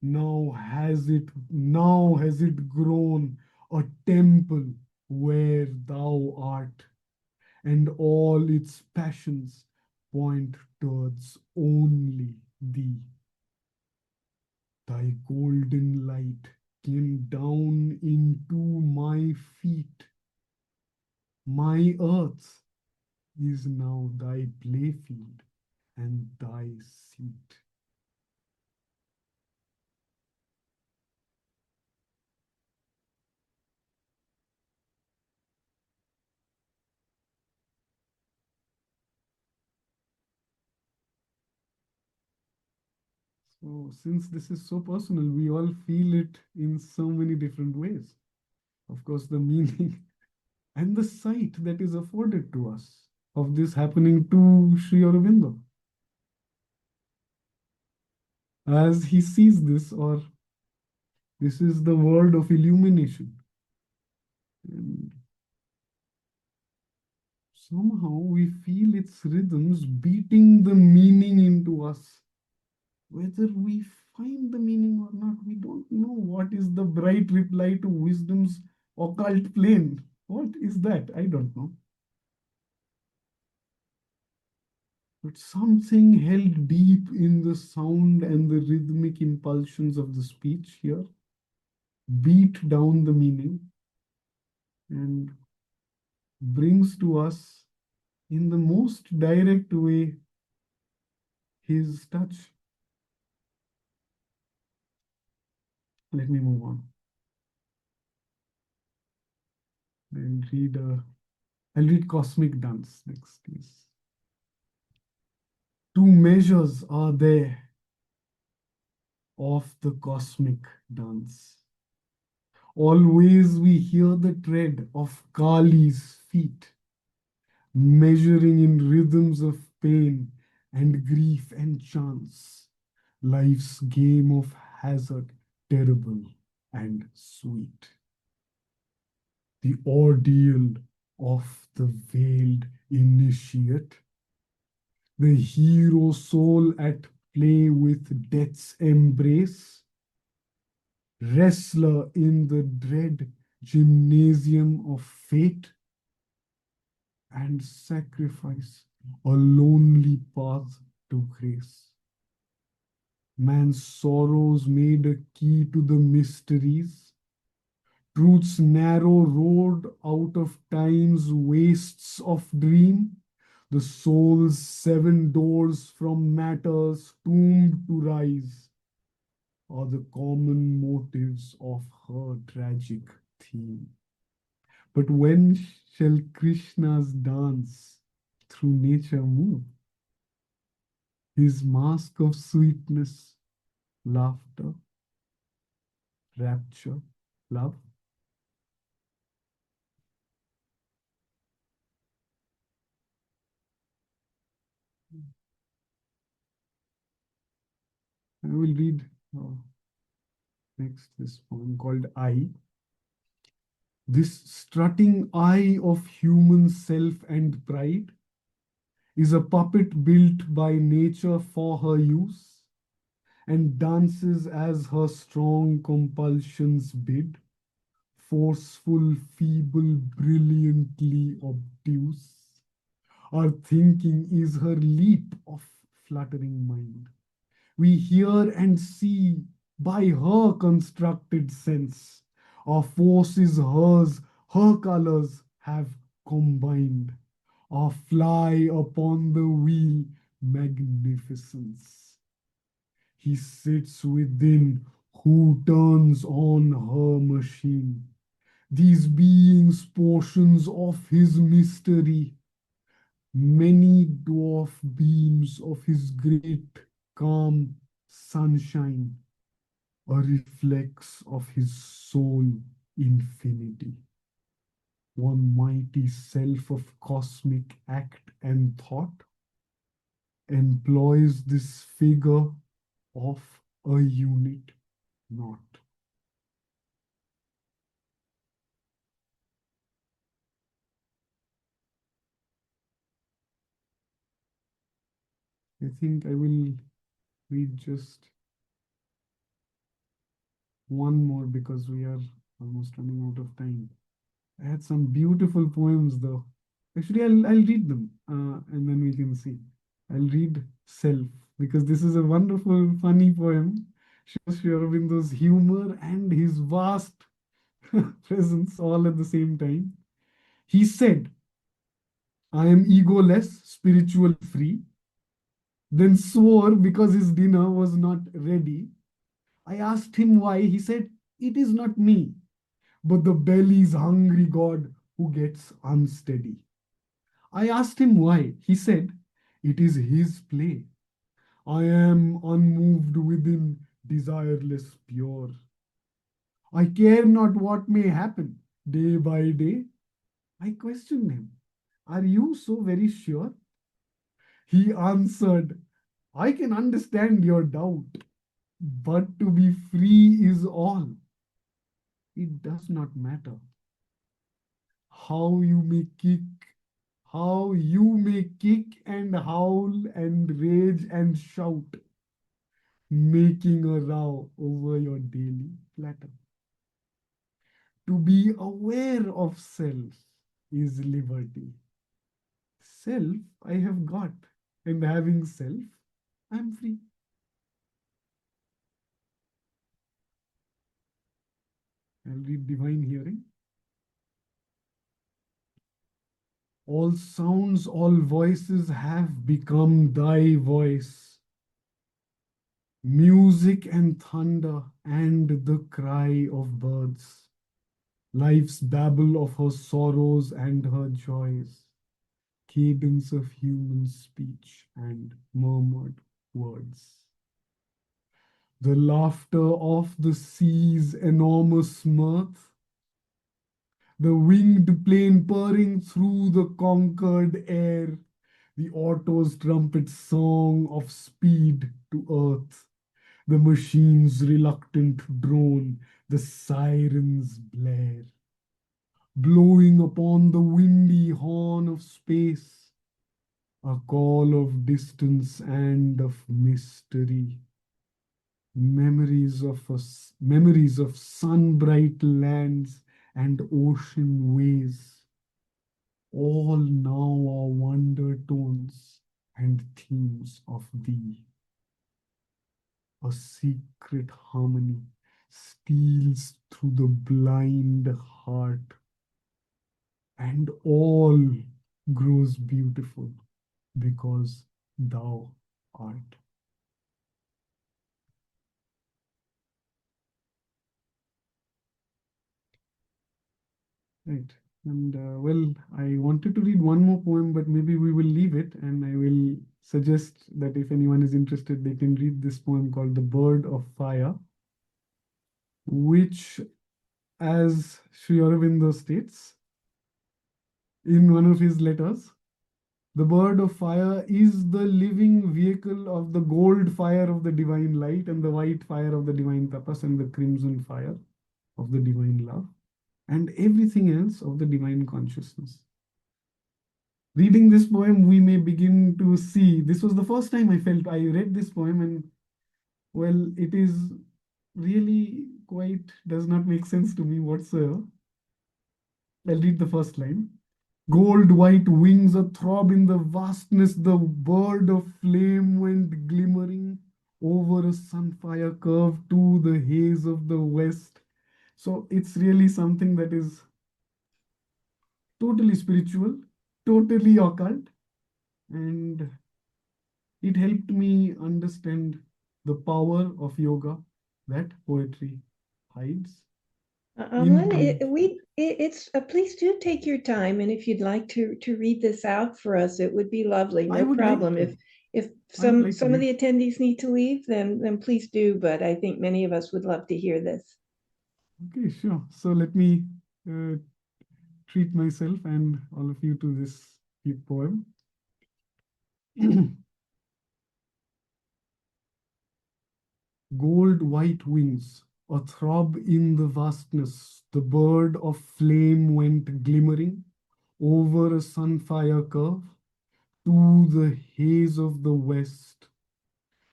Now has it grown a temple where thou art, and all its passions point towards only thee. Thy golden light came down into my feet. My earth is now thy playfield and thy seat. So since this is so personal, we all feel it in so many different ways. Of course, the meaning and the sight that is afforded to us of this happening to Sri Aurobindo. As he sees this, or this is the word of illumination. And somehow we feel its rhythms beating the meaning into us. Whether we find the meaning or not, we don't know what is the bright reply to wisdom's occult plane. What is that? I don't know. But something held deep in the sound and the rhythmic impulsions of the speech here beat down the meaning and brings to us in the most direct way his touch. Let me move on. I'll read Cosmic Dance next, please. Two measures are there, of the cosmic dance. Always we hear the tread of Kali's feet, measuring in rhythms of pain and grief and chance, life's game of hazard, terrible and sweet. The ordeal of the veiled initiate, the hero soul at play with death's embrace, wrestler in the dread gymnasium of fate, and sacrifice a lonely path to grace. Man's sorrows made a key to the mysteries, truth's narrow road out of time's wastes of dream, the soul's seven doors from matter's tomb to rise, are the common motives of her tragic theme. But when shall Krishna's dance through nature move? His mask of sweetness, laughter, rapture, love. I will read next this poem called I. This strutting I of human self and pride is a puppet built by nature for her use and dances as her strong compulsions bid, forceful, feeble, brilliantly obtuse. Our thinking is her leap of fluttering mind. We hear and see by her constructed sense. Our force is hers, her colors have combined. Our fly upon the wheel magnificence. He sits within who turns on her machine. These beings portions of his mystery, many dwarf beams of his great calm sunshine, a reflex of his soul infinity. One mighty self of cosmic act and thought employs this figure of a unit not. I think I will read just one more because we are almost running out of time. I had some beautiful poems though. Actually, I'll read them and then we can see. I'll read Self because this is a wonderful, funny poem. Shows Sri Aurobindo's humor and his vast presence all at the same time. He said, I am egoless, spiritual free, then swore because his dinner was not ready. I asked him why. He said, it is not me, but the belly's hungry God who gets unsteady. I asked him why. He said, it is his play. I am unmoved within, desireless pure. I care not what may happen day by day. I questioned him, are you so very sure? He answered, I can understand your doubt, but to be free is all. It does not matter how you may kick, how you may kick and howl and rage and shout, making a row over your daily platter. To be aware of self is liberty. Self I have got, and having self, I'm free. I'll read Divine Hearing. All sounds, all voices have become thy voice. Music and thunder and the cry of birds. Life's babble of her sorrows and her joys. Cadence of human speech and murmured words. the laughter of the sea's enormous mirth, the winged plane purring through the conquered air, the auto's trumpet song of speed to earth, the machine's reluctant drone, the siren's blare, blowing upon the windy horn of space, a call of distance and of mystery. Memories of sun-bright lands and ocean ways, all now are wonder tones and themes of thee. A secret harmony steals through the blind heart, and all grows beautiful because thou art. Right. And well, I wanted to read one more poem, but maybe we will leave it. And I will suggest that if anyone is interested, they can read this poem called The Bird of Fire, which, as Sri Aurobindo states in one of his letters, the bird of fire is the living vehicle of the gold fire of the divine light and the white fire of the divine tapas and the crimson fire of the divine love and everything else of the divine consciousness. Reading this poem, we may begin to see, this was the first time I read this poem, and well, it is really quite does not make sense to me whatsoever. I'll read the first line. Gold white wings a throb in the vastness, the bird of flame went glimmering over a sunfire curve to the haze of the west. So it's really something that is totally spiritual, totally occult, and it helped me understand the power of yoga that poetry hides. Amlan, please do take your time, and if you'd like to read this out for us, it would be lovely. I No would like problem. to. If I would like to some of read. the attendees need to leave, then please do. But I think many of us would love to hear this. Okay, sure. So let me treat myself and all of you to this poem. Gold white wings, a throb in the vastness, the bird of flame went glimmering over a sunfire curve to the haze of the west,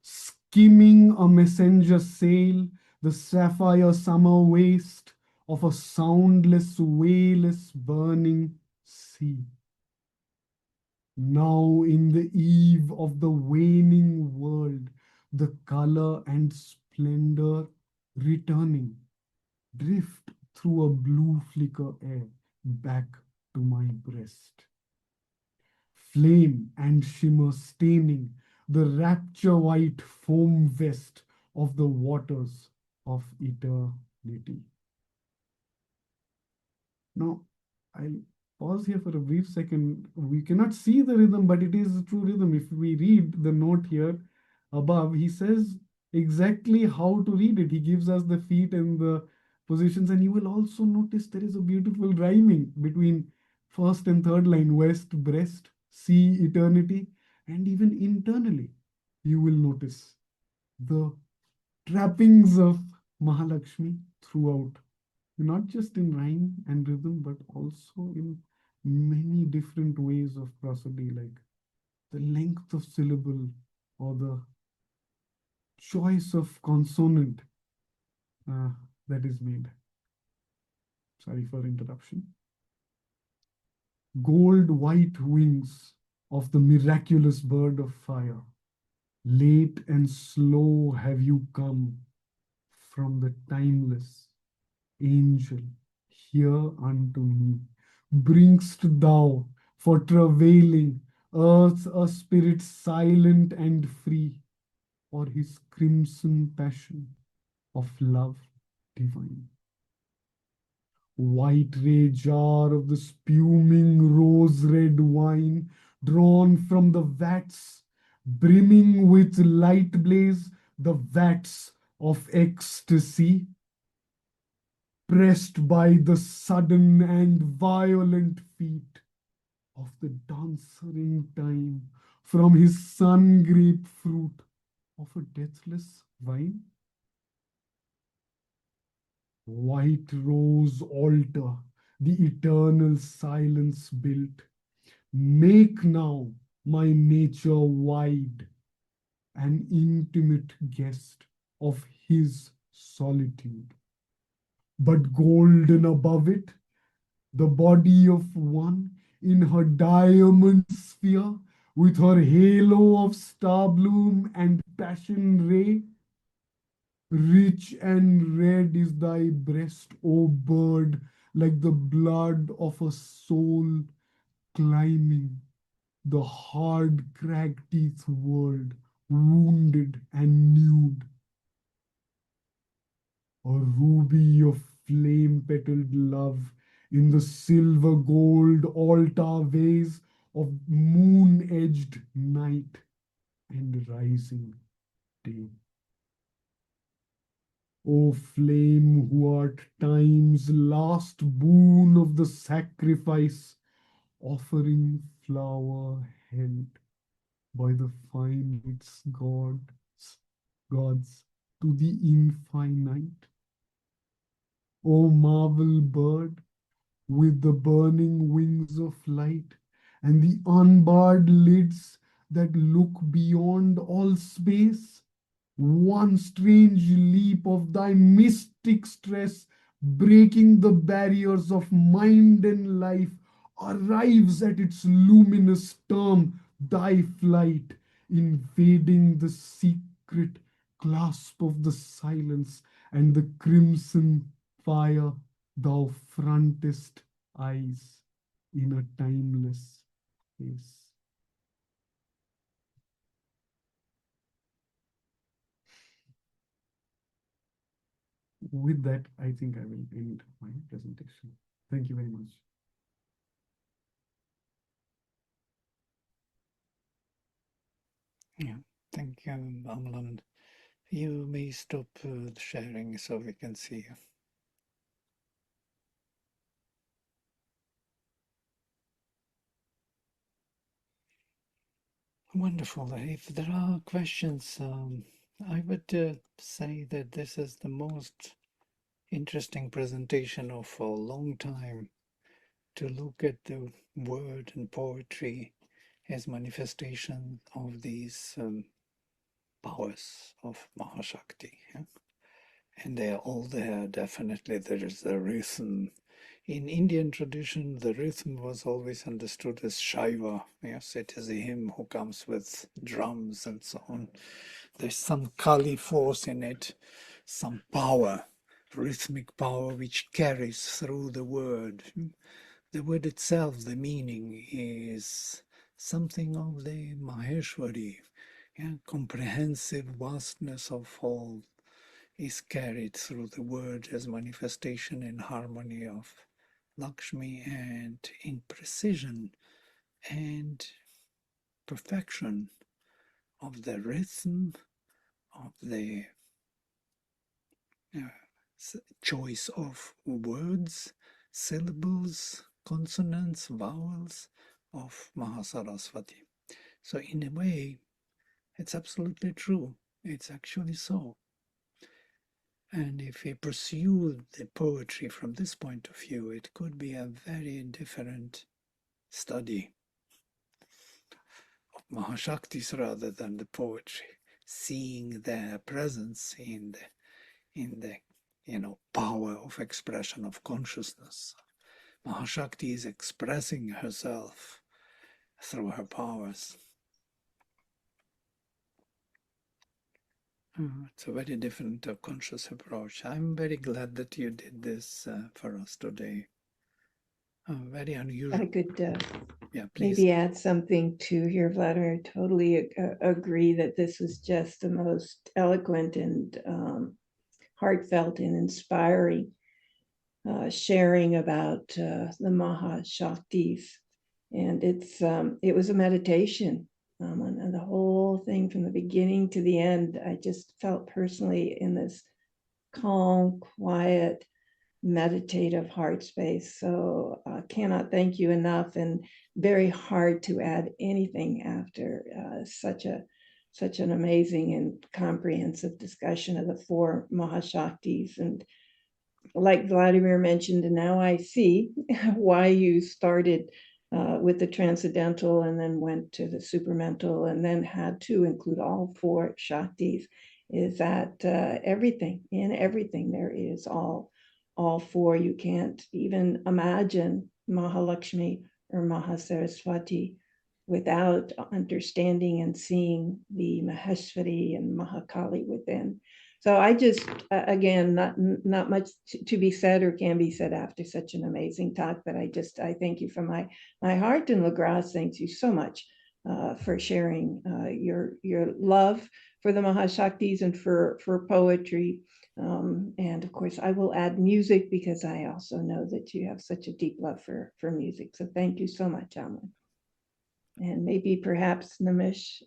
skimming a messenger sail, the sapphire summer waste of a soundless, wayless, burning sea. Now in the eve of the waning world, the color and splendor returning, drift through a blue flicker air back to my breast. Flame and shimmer staining the rapture white foam vest of the waters of eternity. Now, I'll pause here for a brief second. We cannot see the rhythm, but it is a true rhythm. If we read the note here above, he says exactly how to read it. He gives us the feet and the positions, and you will also notice there is a beautiful rhyming between first and third line, west, breast, sea, eternity, and even internally, you will notice the trappings of Mahalakshmi throughout, not just in rhyme and rhythm, but also in many different ways of prosody, like the length of syllable or the choice of consonant that is made. Sorry for interruption. Gold white wings of the miraculous bird of fire, late and slow have you come from the timeless angel here unto me. Bringst thou for travailing earth a spirit silent and free, or his crimson passion of love divine. White ray jar of the spuming rose red wine, drawn from the vats, brimming with light blaze, the vats of ecstasy, pressed by the sudden and violent feet of the dancer in time from his sun grapefruit of a deathless vine. White rose altar, the eternal silence built, make now my nature wide, an intimate guest of his solitude. But golden above it, the body of one in her diamond sphere, with her halo of star bloom and passion ray. Rich and red is thy breast, O bird, like the blood of a soul climbing the hard cracked teeth world, wounded and nude. A ruby of flame petaled love in the silver gold altar vase of moon edged night and rising day. O flame who art time's last boon of the sacrifice, offering flower held by the finite's gods to the infinite. O marvel bird with the burning wings of light and the unbarred lids that look beyond all space, one strange leap of thy mystic stress, breaking the barriers of mind and life, arrives at its luminous term, thy flight, invading the secret clasp of the silence and the crimson fire thou frontest eyes in a timeless face. With that, I think I will end my presentation. Thank you very much. Yeah, thank you, Amlan. You may stop the sharing so we can see you. Wonderful. If there are questions, I would say that this is the most interesting presentation of a long time to look at the word and poetry as manifestation of these powers of Mahashakti. Yeah? And they are all there. Definitely there is the rhythm. In Indian tradition, the rhythm was always understood as Shaiva. Yes, it is him who comes with drums and so on. There's some Kali force in it, some power, rhythmic power which carries through the word. The word itself, the meaning is something of the Maheshwari, yeah, comprehensive vastness of all is carried through the word as manifestation in harmony of Lakshmi and in precision and perfection of the rhythm, of the choice of words, syllables, consonants, vowels of Mahasaraswati. So in a way, it's absolutely true. It's actually so. And if we pursue the poetry from this point of view, it could be a very different study of Mahashaktis rather than the poetry, seeing their presence in the power of expression of consciousness. Mahashakti is expressing herself through her powers. It's a very different conscious approach. I'm very glad that you did this for us today. Very unusual. I could Yeah, please. maybe add something to here, Vladimir. Totally agree that this was just the most eloquent and heartfelt and inspiring sharing about the Mahashaktis. And it was a meditation. And the whole thing from the beginning to the end, I just felt personally in this calm, quiet, meditative heart space. So cannot thank you enough, and very hard to add anything after such an amazing and comprehensive discussion of the four Mahashaktis. And like Vladimir mentioned, and now I see why you started with the transcendental and then went to the supramental and then had to include all four Shaktis, is that in everything there is all four. You can't even imagine Mahalakshmi or Mahasaraswati without understanding and seeing the Maheshwari and Mahakali within. So I just, again, not much to be said or can be said after such an amazing talk, but I thank you from my heart, and LaGrasse thanks you so much for sharing your love for the Mahashaktis and for poetry. And of course, I will add music because I also know that you have such a deep love for music. So thank you so much, Amlan. And maybe perhaps Nimish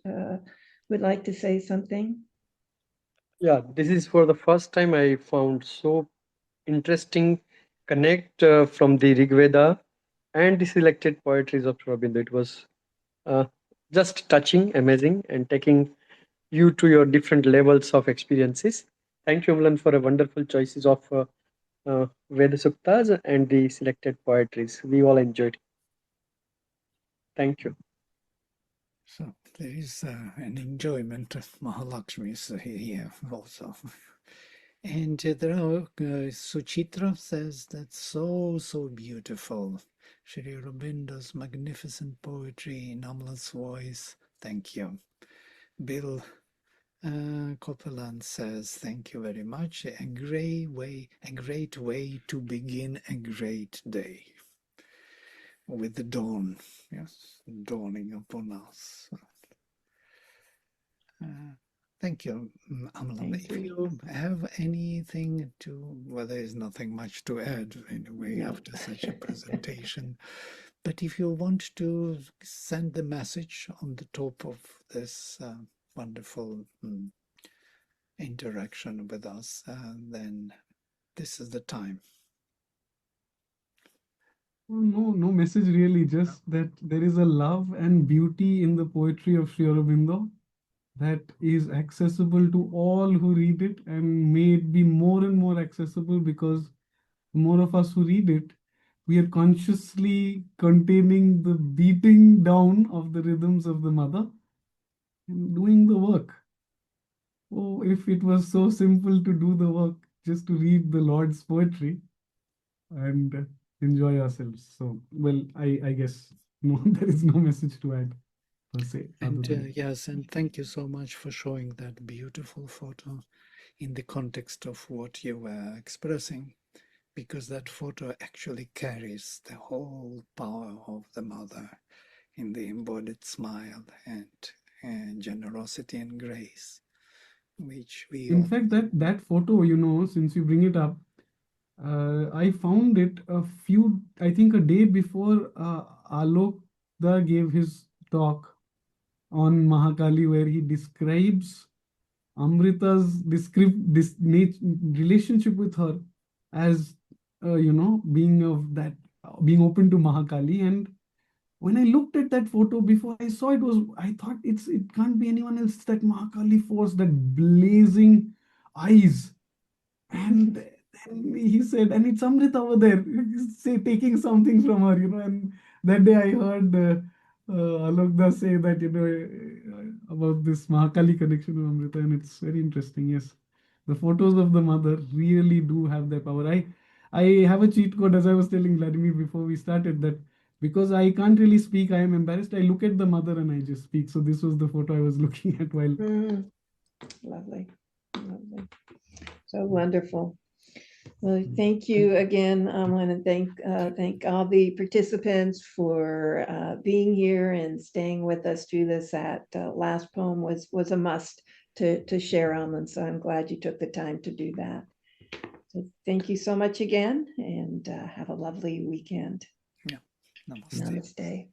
would like to say something. Yeah, this is for the first time I found so interesting connect from the Rig Veda and the selected poetries of Rabindra. It was just touching, amazing, and taking you to your different levels of experiences. Thank you, Amlan, for a wonderful choices of Veda Suktas and the selected poetries. We all enjoyed. Thank you. So there is an enjoyment of Mahalakshmi here also. And there are, Suchitra says that's so beautiful. Shri Aurobindo's magnificent poetry in Amla's voice. Thank you. Bill Copeland says, thank you very much. A great way to begin a great day. With the dawn, yes, dawning upon us. Thank you, Amlan. If you have anything to, well, there is nothing much to add anyway after such a presentation, but if you want to send the message on the top of this wonderful interaction with us, then this is the time. No message really, just that there is a love and beauty in the poetry of Sri Aurobindo that is accessible to all who read it, and may it be more and more accessible, because more of us who read it, we are consciously containing the beating down of the rhythms of the mother and doing the work. Oh, if it was so simple to do the work, just to read the Lord's poetry and enjoy ourselves. So, well, I guess no, there is no message to add per se. And yes, and thank you so much for showing that beautiful photo in the context of what you were expressing, because that photo actually carries the whole power of the mother in the embodied smile and generosity and grace, which we in fact, that photo, since you bring it up, I found it I think a day before Alok gave his talk on Mahakali, where he describes Amrita's relationship with her as, being open to Mahakali. And when I looked at that photo before I saw I thought it can't be anyone else. That Mahakali force, that blazing eyes. And then he said, and it's Amrita over there, say, taking something from her, and that day I heard Alokda say that, about this Mahakali connection with Amrita, and it's very interesting. Yes, the photos of the mother really do have that power. I have a cheat code, as I was telling Vladimir before we started, that because I can't really speak, I am embarrassed, I look at the mother and I just speak. So this was the photo I was looking at while. Lovely. So wonderful. Well, thank you again. I want to thank all the participants for being here and staying with us through this. That last poem was a must to share, Amlan. So I'm glad you took the time to do that. So thank you so much again, and have a lovely weekend. Yeah. Namaste. Namaste.